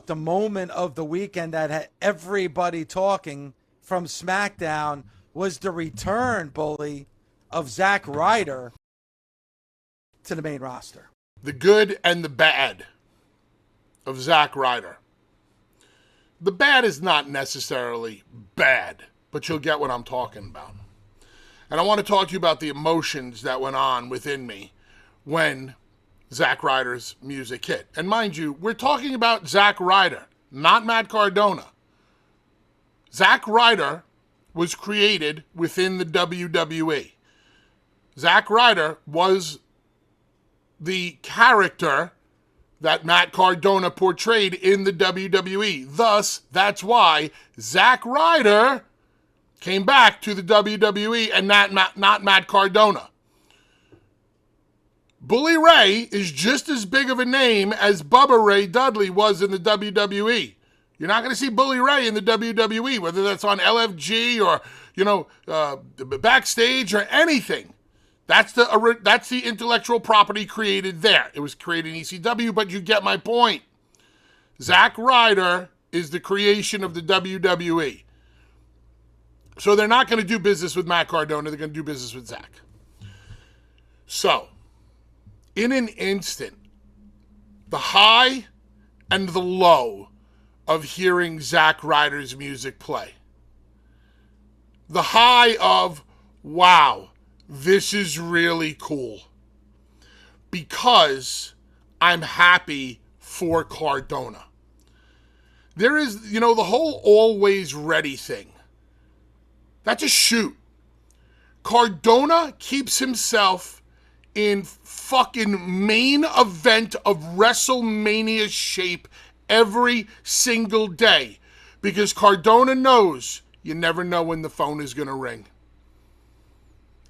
the moment of the weekend that had everybody talking from SmackDown was the return, Bully, of Zack Ryder to the main roster. The good and the bad of Zack Ryder. The bad is not necessarily bad, but you'll get what I'm talking about. And I want to talk to you about the emotions that went on within me when Zack Ryder's music hit. And mind you, we're talking about Zack Ryder, not Matt Cardona. Zack Ryder was created within the WWE. Zack Ryder was the character that Matt Cardona portrayed in the WWE. Thus, that's why Zack Ryder came back to the WWE and not Matt Cardona. Bully Ray is just as big of a name as Bubba Ray Dudley was in the WWE. You're not going to see Bully Ray in the WWE, whether that's on LFG or, backstage or anything. That's the intellectual property created there. It was created in ECW, but you get my point. Zack Ryder is the creation of the WWE. So they're not going to do business with Matt Cardona. They're going to do business with Zack. So, in an instant, the high and the low of hearing Zack Ryder's music play. The high of, wow, this is really cool. Because I'm happy for Cardona. There is, the whole always ready thing. That's a shoot. Cardona keeps himself in fucking main event of WrestleMania shape every single day. Because Cardona knows you never know when the phone is going to ring.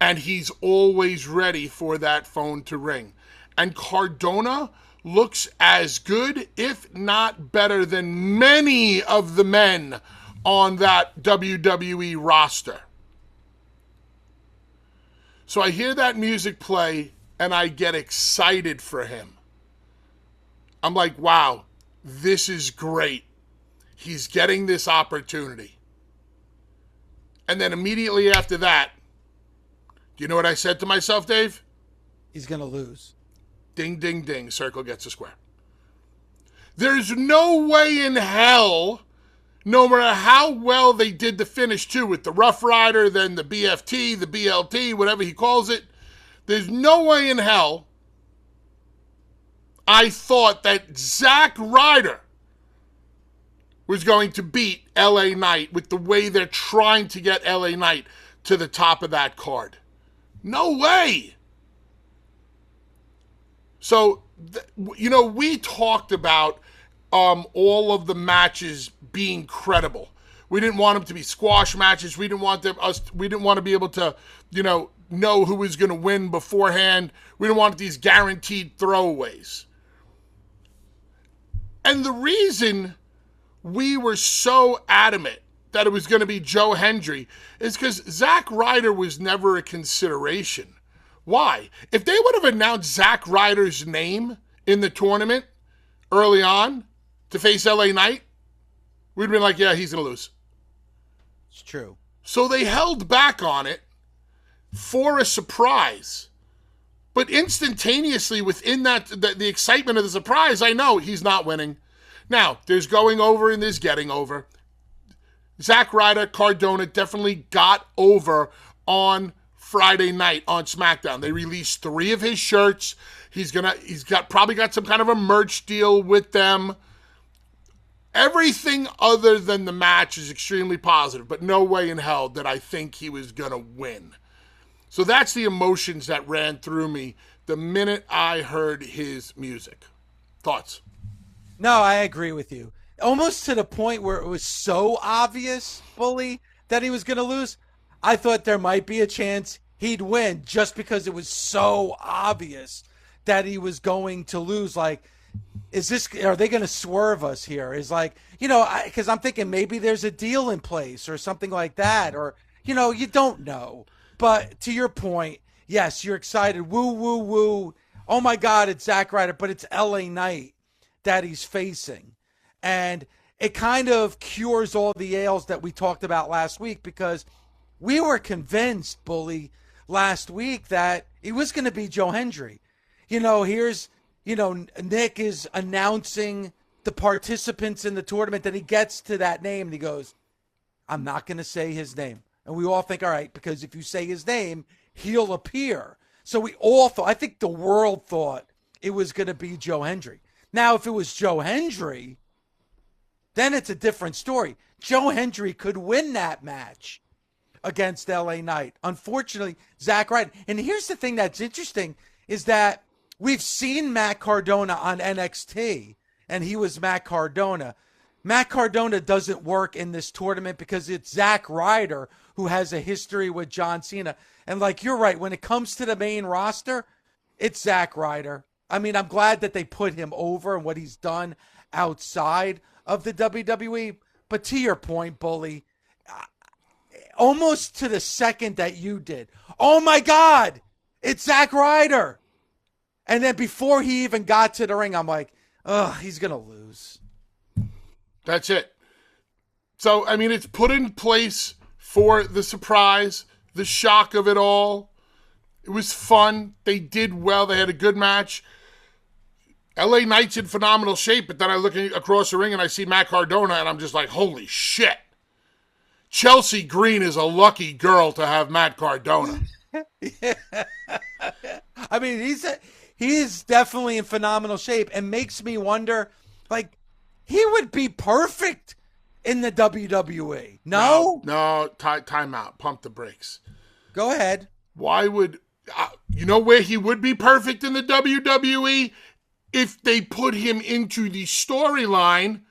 And he's always ready for that phone to ring. And Cardona looks as good, if not better, than many of the men on that WWE roster. So I hear that music play and I get excited for him. I'm like, wow, this is great. He's getting this opportunity. And then immediately after that, do you know what I said to myself, Dave? He's going to lose. Ding, ding, ding. Circle gets a square. There's no way in hell, no matter how well they did the finish too, with the Rough Rider, then the BFT, the BLT, whatever he calls it, there's no way in hell I thought that Zack Ryder was going to beat LA Knight with the way they're trying to get LA Knight to the top of that card. No way. So, we talked about all of the matches being credible. We didn't want them to be squash matches. We didn't want to be able to, know who was going to win beforehand. We didn't want these guaranteed throwaways. And the reason we were so adamant that it was going to be Joe Hendry is because Zack Ryder was never a consideration. Why? If they would have announced Zack Ryder's name in the tournament early on to face LA Knight, we'd have been like, yeah, he's going to lose. It's true. So they held back on it for a surprise. But instantaneously within that, the excitement of the surprise, I know he's not winning. Now, there's going over and there's getting over. Zack Ryder, Cardona definitely got over on Friday night on SmackDown. They released 3 of his shirts. He's probably got some kind of a merch deal with them. Everything other than the match is extremely positive, but no way in hell that I think he was going to win. So that's the emotions that ran through me the minute I heard his music. Thoughts? No, I agree with you. Almost to the point where it was so obvious, Bully, that he was going to lose. I thought there might be a chance he'd win just because it was so obvious that he was going to lose. Like, are they going to swerve us here? Is like, because I'm thinking maybe there's a deal in place or something like that. Or, you don't know. But to your point, yes, you're excited. Woo, woo, woo. Oh, my God, it's Zack Ryder, but it's LA Knight that he's facing. And it kind of cures all the ails that we talked about last week, because we were convinced, Bully, last week that it was going to be Joe Hendry. Nick is announcing the participants in the tournament, and he gets to that name and he goes, I'm not going to say his name. And we all think, all right, because if you say his name, he'll appear. So we all thought, I think the world thought it was going to be Joe Hendry. Now, if it was Joe Hendry, then it's a different story. Joe Hendry could win that match against LA Knight. Unfortunately, Zack Ryder. And here's the thing that's interesting is that we've seen Matt Cardona on NXT, and he was Matt Cardona. Matt Cardona doesn't work in this tournament because it's Zack Ryder who has a history with John Cena. And you're right, when it comes to the main roster, it's Zack Ryder. I mean, I'm glad that they put him over and what he's done outside of the WWE. But to your point, Bully, almost to the second that you did, oh my God, it's Zack Ryder. And then before he even got to the ring, I'm like, he's going to lose. That's it. So, I mean, it's put in place for the surprise, the shock of it all. It was fun. They did well. They had a good match. LA Knight's in phenomenal shape, but then I look across the ring and I see Matt Cardona, and I'm just like, holy shit. Chelsea Green is a lucky girl to have Matt Cardona. Yeah. I mean, he's definitely in phenomenal shape, and makes me wonder, he would be perfect in the WWE. No? No, time out. Pump the brakes. Go ahead. Why would... you know where he would be perfect in the WWE? If they put him into the storyline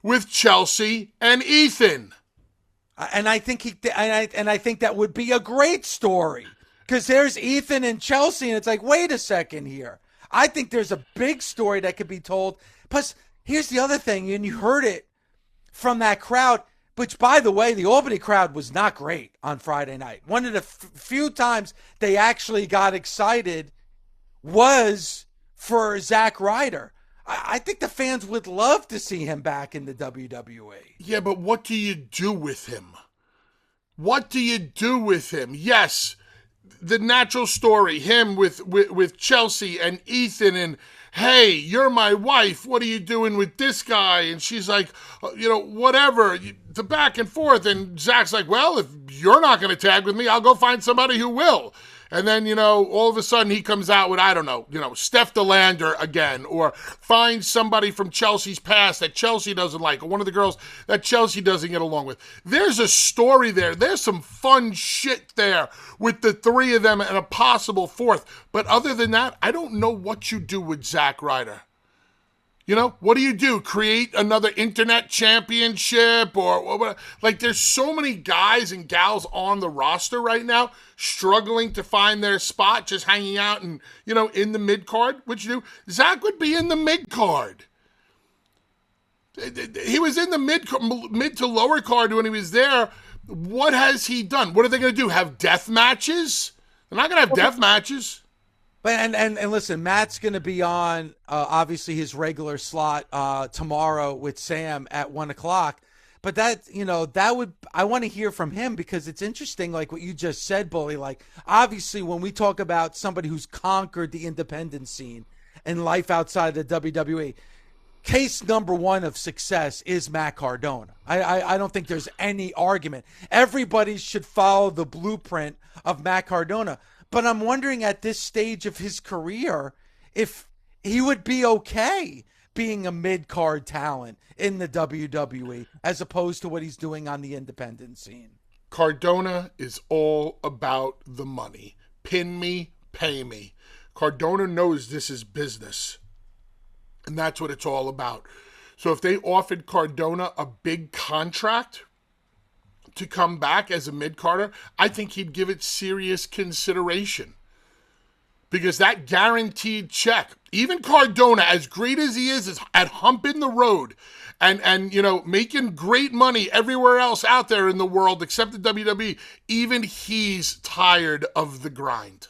with Chelsea and Ethan. And I think I think that would be a great story, because there's Ethan and Chelsea, and it's like, wait a second here. I think there's a big story that could be told. Plus, here's the other thing, and you heard it from that crowd, which, by the way, the Albany crowd was not great on Friday night. One of the few times they actually got excited was for Zack Ryder. I think the fans would love to see him back in the WWE. Yeah, but what do you do with him? What do you do with him? Yes, the natural story, him with Chelsea and Ethan, and hey, you're my wife. What are you doing with this guy? And she's like, whatever, the back and forth. And Zach's like, well, if you're not going to tag with me, I'll go find somebody who will. And then, all of a sudden he comes out with, I don't know, Steph DeLander again, or find somebody from Chelsea's past that Chelsea doesn't like, or one of the girls that Chelsea doesn't get along with. There's a story there. There's some fun shit there with the three of them and a possible fourth. But other than that, I don't know what you do with Zack Ryder. What do you do? Create another internet championship or there's so many guys and gals on the roster right now struggling to find their spot, just hanging out and, in the mid card. What you do? Zach would be in the mid card. He was in the mid to lower card when he was there. What has he done? What are they going to do? Have death matches? They're not going to have death matches. But and listen, Matt's going to be on obviously his regular slot tomorrow with Sam at 1:00. But I want to hear from him, because it's interesting, like what you just said, Bully. Obviously, when we talk about somebody who's conquered the independent scene and life outside of the WWE, case number one of success is Matt Cardona. I don't think there's any argument. Everybody should follow the blueprint of Matt Cardona. But I'm wondering at this stage of his career if he would be okay being a mid-card talent in the WWE as opposed to what he's doing on the independent scene. Cardona is all about the money. Pin me, pay me. Cardona knows this is business. And that's what it's all about. So if they offered Cardona a big contract to come back as a mid-carder, I think he'd give it serious consideration. Because that guaranteed check, even Cardona, as great as he is at humping the road and making great money everywhere else out there in the world except the WWE, even he's tired of the grind.